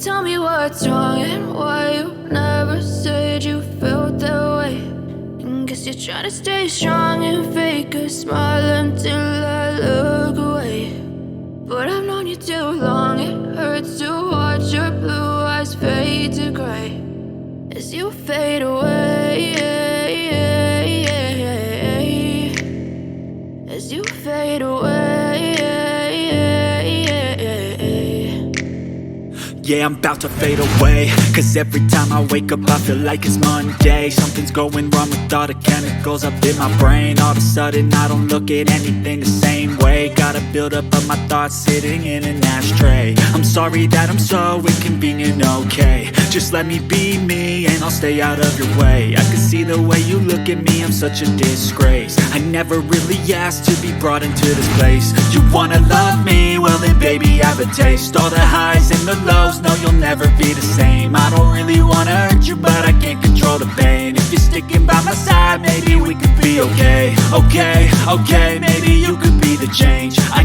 tell me what's wrong and why you never said you felt that way. And guess you're trying to stay strong and fake a smile until I look away. But I've known you too long, it hurts to watch your blue eyes fade to gray as you fade away, as you fade away. Yeah, I'm about to fade away, cause every time I wake up I feel like it's Monday. Something's going wrong with all the chemicals up in my brain. All of a sudden I don't look at anything the same way. Gotta build up of my thoughts sitting in an ashtray. I'm sorry that I'm so inconvenient, okay. Just let me be me and I'll stay out of your way. I can see the way you look at me, I'm such a disgrace. I never really asked to be brought into this place. You wanna love me? Well then baby I have a taste. All the highs and the lows, no you'll never be the same. I don't really wanna hurt you but I can't control the pain. If you're sticking by my side maybe we could be okay. Okay, maybe you could be the change. I